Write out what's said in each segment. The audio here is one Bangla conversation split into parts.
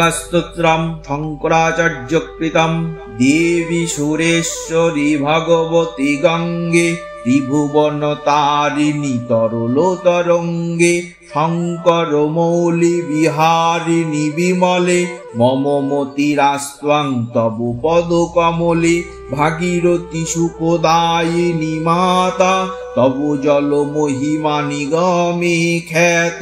গঙ্গাস্তোত্রম শঙ্করাচার্যকৃতম দেবী সুরেশ্বরী ভগবতী গঙ্গে ত্রিভুবন তারিণী তরল তরঙ্গে শঙ্কর মৌলি বিহারিণী বিমলে মম মতিরাস্ত্বং তব পদ কমলে ভাগীরথী সুখদায়িনী মাতা তব জল মহিমা নিগমে খ্যাত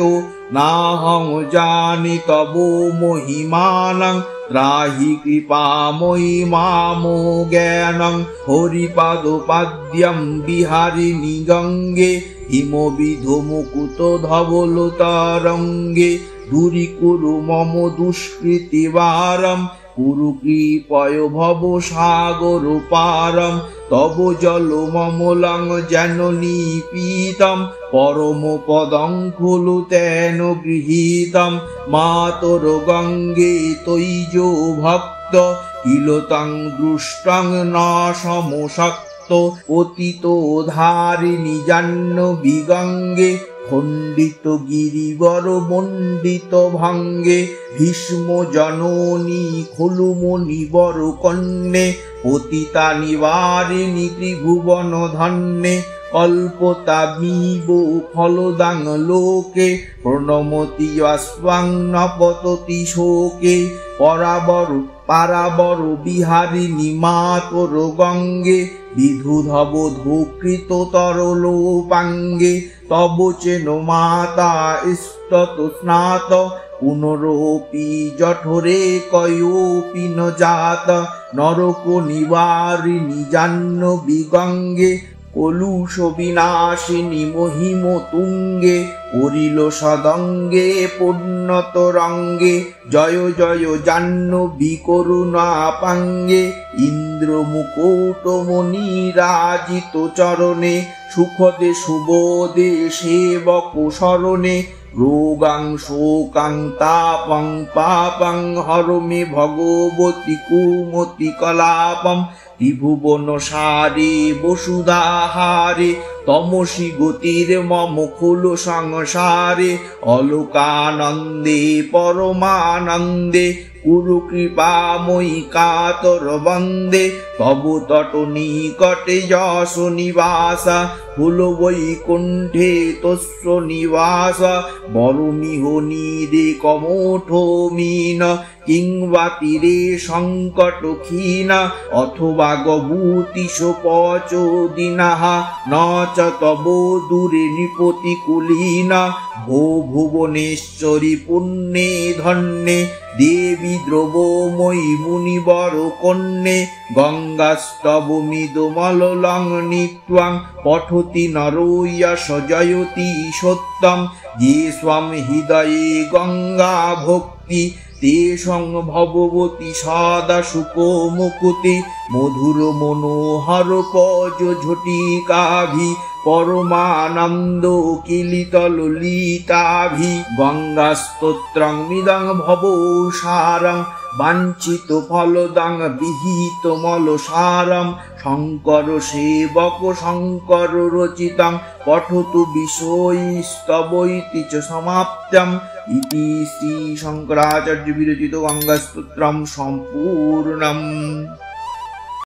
নাহং জানি তব মহিমানং ত্রাহি কৃপাময়ী মামো জ্ঞানং হরিপাদ পাদ্যম বিহারিণী গঙ্গে হিমবিধ মুকুত ধবল তরঙ্গে দূরী কুরু মম দুষ্কৃতি বারম কুরু কৃপয় ভব সাগর পারম তব জল মমলং যেন নিপীতম পরম পদং খলু তেন গৃহীতম মাতর গঙ্গে তৈজ ভক্ত কিলতং দৃষ্টং ন সমশক্ত পতিত ধারিণী জাহ্নবী গঙ্গে খণ্ডিত গিরিবর মণ্ডিত ভঙ্গে ভীষ্ম জননী খলুমণি বর কন্যে পতিতা নিবারিণী ত্রিভুবন ধন্যে কল্পতামিব ফলদাং লোকে প্রণমতি অস্বাং নপততি শোকে পারাবর বিহারিণী মাতর গঙ্গে বিধুধব ধূকৃত তরল পাঙ্গে তব চেন মাতা স্তত স্নাত পুনরপি জঠরে কয়োপি ন জাত নরক নিবারিণী জাহ্নবী গঙ্গে কলুষ বিনাশিনী মহিম তুঙ্গে পরিল সদঙ্গে পূর্ণত রঙ্গে জয় জয় জাহ্নবী করুণা পাঙ্গে ইন্দ্র মুকুট মণি রাজিত চরণে সুখদে শুভদে সেবক শরণে রোগাং শোকাং তাপং পাপং হরমে ভগবতী কুমতি কলাপম ত্রিভুবন সারে বসুধাহারে তমসি গতির মম খোল সংসারে অলোকানন্দে পরমানন্দে কুরু কৃপাময়ী কাতর বন্দে তব তট নিকটে যশ নিবাসা ফুল বৈকুণ্ঠে তস্য নিবাস বরমিহ নিরে কমোঠ মীন কিংবা তীরে সংকট ক্ষীণ অথবা গভূতিষ পচ দিনাহা ন চ তব দূরে নৃপতি কুলীন ভো ভুবনেশ্বরী পুণ্যে ধন্যে দেবী দ্রবময়ী মুনিবর কন্যে গঙ্গাস্তব মৃদুমলং নিত্বাং পঠতি নরোয়স জয়তি সত্যম যে স্বম হৃদয়ে গঙ্গা ভক্তি তেষং ভগবতী সদা সুখ মুকুতি মধুর মনোহর পজ ঝটিকাভি পরমানন্দ কিলিত ললিতাভি গঙ্গাস্তোত্রং মিদং ভব সারং বাঞ্ছিত ফলদাং বিহিত মলসারম শঙ্কর সেবক শঙ্কর রচিতং পঠতু বিষয়স্তবৈতি চ সমাপ্তম ইতি শ্রী শঙ্করাচার্য বিরচিত গঙ্গাস্তোত্রম সম্পূর্ণম।